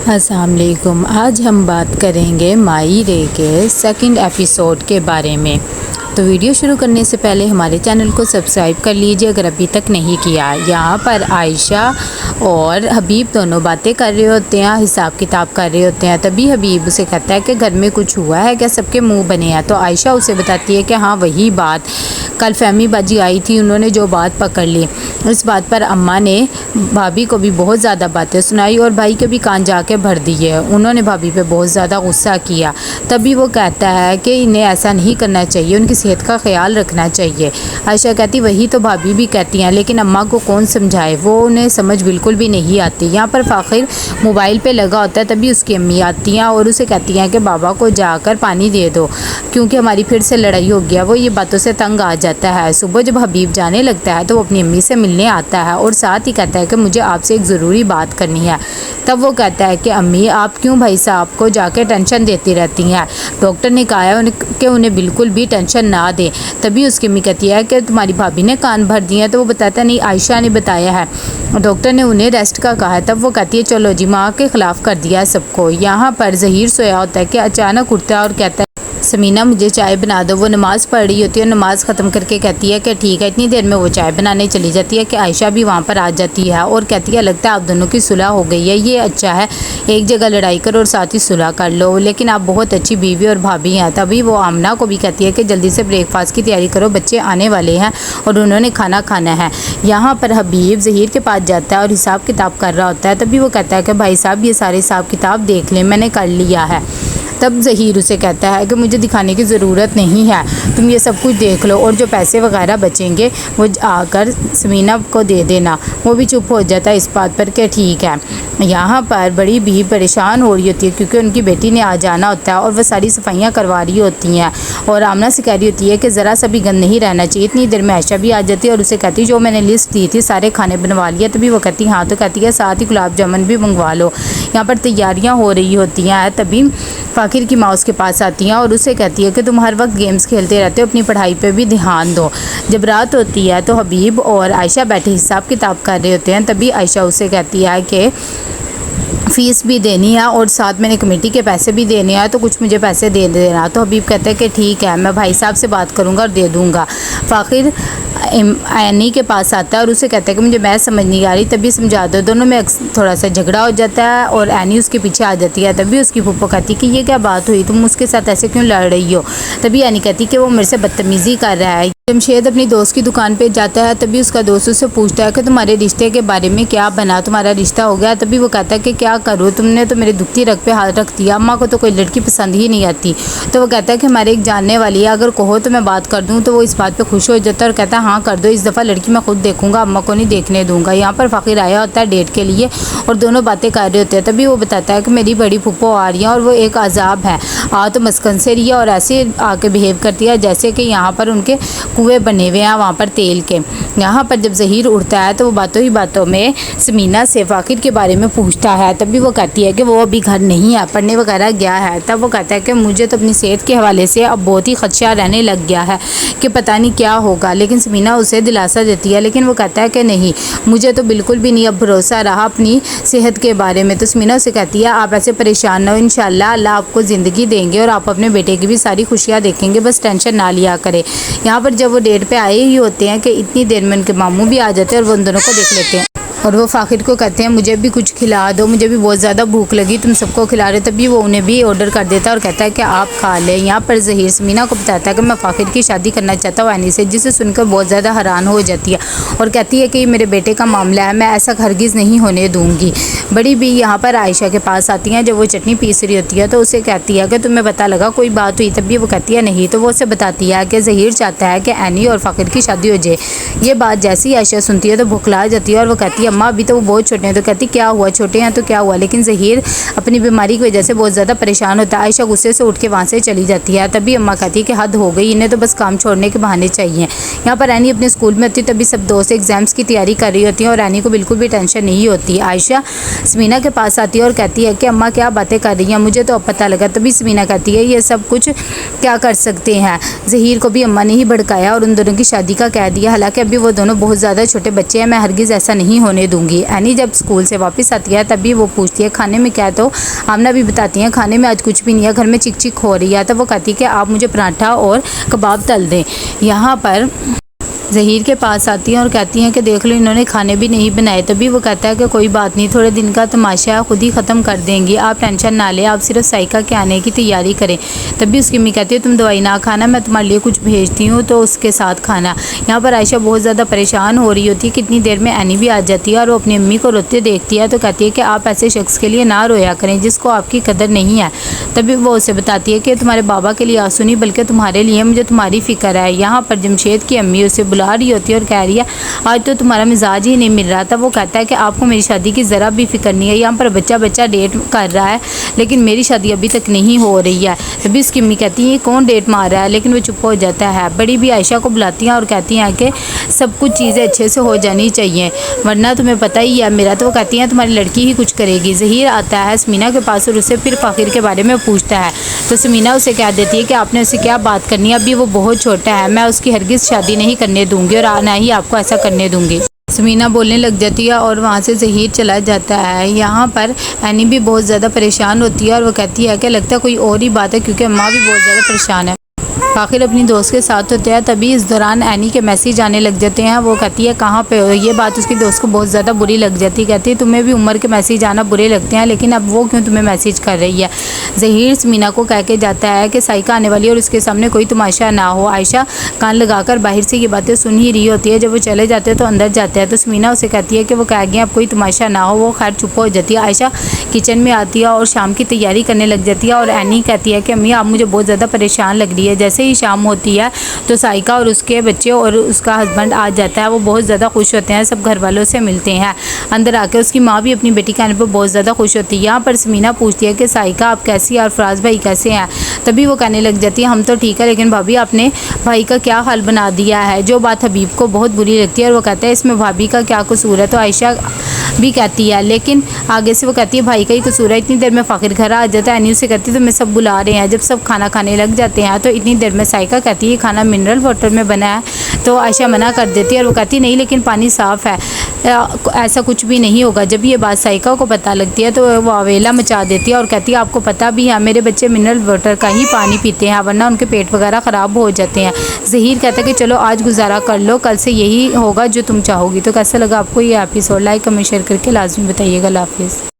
अस्सलाम वालेकुम। आज हम बात करेंगे माई रे के सेकंड एपिसोड के बारे में। तो वीडियो शुरू करने से पहले हमारे चैनल को सब्सक्राइब कर लीजिए अगर अभी तक नहीं किया। यहाँ पर आयशा और हबीब दोनों बातें कर रहे होते हैं, हिसाब किताब कर रहे होते हैं। तभी हबीब उसे कहता है कि घर में कुछ हुआ है क्या, सबके मुंह बने हैं। तो आयशा उसे बताती है कि हाँ वही बात, कल फहमी बाजी आई थी, उन्होंने जो बात पकड़ ली। इस बात पर अम्मा ने भाभी को भी बहुत ज़्यादा बातें सुनाई और भाई के भी कान जाके भर दिए। उन्होंने भाभी पे बहुत ज़्यादा गुस्सा किया। तभी वो कहता है कि इन्हें ऐसा नहीं करना चाहिए, उनकी सेहत का ख्याल रखना चाहिए। आयशा कहती वही तो भाभी भी कहती हैं, लेकिन अम्मा को कौन समझाए, वो उन्हें समझ बिल्कुल भी नहीं आती। यहाँ पर फ़ाखिर मोबाइल पे लगा होता है, तभी उसकी अम्मी आती हैं और उसे कहती हैं कि बाबा को जाकर पानी दे दो क्योंकि हमारी फिर से लड़ाई हो गया। वो ये बातों से तंग आ जाता है। सुबह जब हबीब जाने लगता है तो वो अपनी अम्मी से मिलने आता है और साथ ही कहता है कि मुझे आपसे एक ज़रूरी बात करनी है। तब वो कहता है कि अम्मी आप क्यों भाई साहब को जाके टेंशन देती रहती हैं, डॉक्टर ने कहा है कि उन्हें बिल्कुल भी टेंशन ना दें। तभी उसकी अम्मी कहती है कि तुम्हारी भाभी ने कान भर दिए हैं। तो वो बताता नहीं, आयशा ने बताया है, डॉक्टर ने उन्हें रेस्ट का कहा है। तब वो कहती है चलो जी, माँ के ख़िलाफ़ कर दिया है सबको। यहाँ पर ज़हीर सोया होता है कि अचानक उठता है और कहता है समीना मुझे चाय बना दो। वो नमाज़ पढ़ रही होती है, नमाज़ ख़त्म करके कहती है कि ठीक है। इतनी देर में वो चाय बनाने चली जाती है कि आयशा भी वहाँ पर आ जाती है और कहती है लगता है आप दोनों की सुलह हो गई है, ये अच्छा है, एक जगह लड़ाई करो और साथ ही सुलह कर लो, लेकिन आप बहुत अच्छी बीवी और भाभी हैं। तभी वो आमना को भी कहती है कि जल्दी से ब्रेकफास्ट की तैयारी करो, बच्चे आने वाले हैं और उन्होंने खाना खाना है। यहाँ पर हबीब ज़हीर के पास जाता है और हिसाब किताब कर रहा होता है। तभी वो कहता है कि भाई साहब ये सारे हिसाब किताब देख लें, मैंने कर लिया है। तब ज़हीर उसे कहता है कि मुझे दिखाने की ज़रूरत नहीं है, तुम ये सब कुछ देख लो और जो पैसे वगैरह बचेंगे वो आकर समीना को दे देना। वो भी चुप हो जाता है इस बात पर कि ठीक है। यहाँ पर बड़ी भी परेशान हो रही होती है क्योंकि उनकी बेटी ने आ जाना होता है और वह सारी सफाइयाँ करवा रही होती हैं और आमना से कह रही होती है कि ज़रा सा भी गंद नहीं रहना चाहिए। इतनी देर में आयशा भी आ जाती है और उसे कहती जो मैंने लिस्ट दी थी सारे खाने बनवा लिया। तभी वो कहती हाँ, तो कहती है साथ ही गुलाब जामुन भी मंगवा लो। यहाँ पर तैयारियाँ हो रही होती हैं। तभी फ़ाखिर की माँ उसके पास आती हैं और उसे कहती है कि तुम हर वक्त गेम्स खेलते रहते हो, अपनी पढ़ाई पे भी ध्यान दो। जब रात होती है तो हबीब और आयशा बैठे हिसाब किताब कर रहे होते हैं। तभी आयशा उसे कहती है कि फ़ीस भी देनी है और साथ मैंने कमेटी के पैसे भी देने हैं, तो कुछ मुझे पैसे दे देना। तो हबीब कहते हैं कि ठीक है, मैं भाई साहब से बात करूँगा और दे दूँगा। फ़ाखिर एनी के पास आता है और उसे कहता है कि मुझे मैथ समझ नहीं आ रही, तभी समझा दो। दोनों में थोड़ा सा झगड़ा हो जाता है और एनी उसके पीछे आ जाती है। तभी उसकी फूफो कहती है कि ये क्या बात हुई, तुम उसके साथ ऐसे क्यों लड़ रही हो। तभी एनी कहती है कि वो मेरे से बदतमीज़ी कर रहा है। जमशेद अपनी दोस्त की दुकान पे जाता है। तभी उसका दोस्त उससे पूछता है कि तुम्हारे रिश्ते के बारे में क्या बना, तुम्हारा रिश्ता हो गया। तभी वो कहता है कि क्या करूँ, तुमने तो मेरे दुखती रग पे हाथ रख दिया, अम्मा को तो कोई लड़की पसंद ही नहीं आती। तो वो कहता है कि हमारे एक जानने वाली है, अगर कहो तो मैं बात कर दूँ। तो वो इस बात पर खुश हो जाता है और कहता है हाँ कर दो, इस दफ़ा लड़की मैं खुद देखूँगा, अम्मा को नहीं देखने दूँगा। यहाँ पर फ़ाखिर आया होता है डेट के लिए और दोनों बातें कर रहे होते हैं। तभी वो बताता है कि मेरी बड़ी फूफो आ रही है और वो एक अजाब है, आ तो मस्कन से रही है और ऐसे आके बिहेव करती है जैसे कि यहाँ पर उनके कुएँ बने हुए हैं वहाँ पर तेल के। यहाँ पर जब ज़हीर उठता है तो वो बातों ही बातों में समीना से फ़ाखिर के बारे में पूछता है। तभी वो कहती है कि वो अभी घर नहीं है, पढ़ने वगैरह गया है। तब वो कहता है कि मुझे तो अपनी सेहत के हवाले से अब बहुत ही खदशा रहने लग गया है कि पता नहीं क्या होगा। लेकिन समीना उसे दिलासा देती है, लेकिन वो कहता है कि नहीं, मुझे तो बिल्कुल भी नहीं अब भरोसा रहा अपनी सेहत के बारे में। तो समीना उसे कहती है आप ऐसे परेशान ना हो, इंशाल्लाह अल्लाह आपको ज़िंदगी देंगे और आप अपने बेटे की भी सारी खुशियाँ देखेंगे, बस टेंशन ना लिया करें। यहाँ पर जब वो डेट पे आए ही होते हैं कि इतनी देर में उनके मामू भी आ जाते हैं और वो उन दोनों को देख लेते हैं और वो फ़ाखिर को कहते हैं मुझे भी कुछ खिला दो, मुझे भी बहुत ज़्यादा भूख लगी, तुम सबको खिला रहे। तभी वो उन्हें भी ऑर्डर कर देता है और कहता है कि आप खा लें। यहाँ पर ज़हीर समीना को बताता है कि मैं फ़ाखिर की शादी करना चाहता हूँ एनी से, जिसे सुनकर बहुत ज़्यादा हैरान हो जाती है और कहती है कि ये मेरे बेटे का मामला है, मैं ऐसा हरगिज़ नहीं होने दूँगी। बड़ी भी यहाँ पर आयशा के पास आती हैं जब वो चटनी पीस रही होती है। तो उसे कहती है कि तुम्हें पता लगा कोई बात हुई। तभी वो कहती है नहीं। तो वो उसे बताती है कि ज़हीर चाहता है कि एनी और फ़ाखिर की शादी हो जाए। ये बात जैसी आयशा सुनती है तो भुखला जाती है और वो कहती है अम्मा अभी तो वो बहुत छोटे हैं। तो कहती क्या हुआ, छोटे हैं तो क्या हुआ। लेकिन ज़हीर अपनी बीमारी की वजह से बहुत ज़्यादा परेशान होता है। आयशा गुस्से से उठ के वहाँ से चली जाती है। तभी अम्मा कहती है कि हद हो गई, इन्हें तो बस काम छोड़ने के बहाने चाहिए। यहाँ पर एनी अपने स्कूल में होती है। तभी सब दोस्त एग्ज़ाम्स की तैयारी कर रही होती हैं और एनी को बिल्कुल भी टेंशन नहीं होती। आयशा समीना के पास आती है और कहती है कि अम्मा क्या बातें कर रही हैं, मुझे तो अब पता लगा। तभी समीना कहती है ये सब कुछ क्या कर सकते हैं, ज़हीर को भी अम्मा ने ही भड़काया और उन दोनों की शादी का कह दिया। हालांकि अभी वो दोनों बहुत ज़्यादा छोटे बच्चे हैं, मैं हरगिज़ ऐसा नहीं होने करने दूंगी। एनी जब स्कूल से वापस आती है तभी वो पूछती है खाने में क्या है, तो आमना भी बताती हैं खाने में आज कुछ भी नहीं है, घर में चिक चिक हो रही है। तो वो कहती है कि आप मुझे पराठा और कबाब तल दें। यहाँ पर ज़हीर के पास आती हैं और कहती हैं कि देख लो इन्होंने खाने भी नहीं बनाए। तभी वो कहता है कि कोई बात नहीं, थोड़े दिन का तमाशा खुद ही ख़त्म कर देंगी, आप टेंशन ना लें, आप सिर्फ साइका के आने की तैयारी करें। तभी उसकी अम्मी कहती है तुम दवाई ना खाना, मैं तुम्हारे लिए कुछ भेजती हूँ तो उसके साथ खाना। यहाँ पर आयशा बहुत ज़्यादा परेशान हो रही होती है। कितनी देर में एनी भी आ जाती है और वो अपनी अम्मी को रोते देखती है तो कहती है कि आप ऐसे शख्स के लिए ना रोया करें जिसको आपकी कदर नहीं है। तभी वो उसे बताती है कि तुम्हारे बाबा के लिए आंसू नहीं बल्कि तुम्हारे लिए मुझे तुम्हारी फ़िक्र है। यहाँ पर जमशेद की अम्मी उसे बुला रही होती है और कह रही है आज तो तुम्हारा मिजाज ही नहीं मिल रहा था। वो कहता है कि आपको मेरी शादी की ज़रा भी फिक्र नहीं है, यहाँ पर बच्चा डेट कर रहा है लेकिन मेरी शादी अभी तक नहीं हो रही है। तभी उसकी अम्मी कहती है कौन डेट मार रहा है, लेकिन वो चुप हो जाता है। बड़ी भी आयशा को बुलाती हैं और कहती हैं कि सब कुछ चीज़ें अच्छे से हो जानी चाहिए वरना तुम्हें पता ही है मेरा। तो वो कहती हैं तुम्हारी लड़की ही कुछ करेगी। ज़हीर आता है समीना के पास और उससे फिर फ़ाखिर के बारे में पूछता है तो समीना उसे कह देती है कि आपने उससे क्या बात करनी है, अभी वो बहुत छोटा है, मैं उसकी हरगिज़ शादी नहीं करने दूँगी और ना ही आपको ऐसा करने दूँगी। समीना बोलने लग जाती है और वहाँ से ज़हीर चला जाता है। यहाँ पर एनी भी बहुत ज़्यादा परेशान होती है और वो कहती है कि लगता है कोई और ही बात है क्योंकि अम्मा भी बहुत ज़्यादा परेशान है। आखिर अपनी दोस्त के साथ होते हैं तभी इस दौरान एनी के मैसेज आने लग जाते हैं। वो कहती है कहाँ पे हो, ये बात उसकी दोस्त को बहुत ज़्यादा बुरी लग जाती है। कहती है तुम्हें भी उमर के मैसेज आना बुरे लगते हैं लेकिन अब वो क्यों तुम्हें मैसेज कर रही है। ज़हीर समीना को कह के जाता है कि साइका आने वाली है और उसके सामने कोई तमाशा ना हो। आयशा कान लगाकर बाहर से ये बातें सुन ही रही होती है। जब वो चले जाते हैं तो अंदर जाते हैं तो समीना उसे कहती है कि वो कह गए अब कोई तमाशा ना हो। वो खैर चुप हो जाती है। आयशा किचन में आती है और शाम की तैयारी करने लग जाती है और एनी कहती है कि अम्मी आप मुझे बहुत ज़्यादा परेशान लग रही है। जैसे ही शाम होती है तो साइका और उसके बच्चे और उसका हस्बैंड आ जाता है। वो बहुत ज़्यादा खुश होते हैं, सब घर वालों से मिलते हैं। अंदर आकर उसकी माँ भी अपनी बेटी के आने पर बहुत ज़्यादा खुश होती है। यहाँ पर समीना पूछती है कि साइका आप कैसी और फराज भाई कैसे हैं। तभी वो कहने लग जाती है हम तो ठीक है लेकिन भाभी आपने भाई का क्या हाल बना दिया है। जो बात हबीब को बहुत बुरी लगती है और वो कहता है इसमें भाभी का क्या कसूर है। तो आयशा भी कहती है लेकिन आगे से वो कहती है भाई का ही कसूर है। इतनी देर में फ़ाखिर घर आ जाता है। एनी उसे कहती है तो मैं सब बुला रहे हैं। जब सब खाना खाने लग जाते हैं तो इतनी देर में साइका कहती है खाना मिनरल वाटर में बना है। तो आयशा मना कर देती है और वो कहती नहीं लेकिन पानी साफ़ है, ऐसा कुछ भी नहीं होगा। जब ये बात साइका को पता लगती है तो वो अवेला मचा देती है और कहती है आपको पता भी है मेरे बच्चे मिनरल वाटर का ही पानी पीते हैं वरना उनके पेट वगैरह ख़राब हो जाते हैं। ज़हीर कहता है कि चलो आज गुजारा कर लो, कल से यही होगा जो तुम चाहोगी। तो कैसा लगा आपको ये एपिसोड, लाइक कमेंट शेयर करके लाजमी बताइएगा। अल्लाह हाफिज़।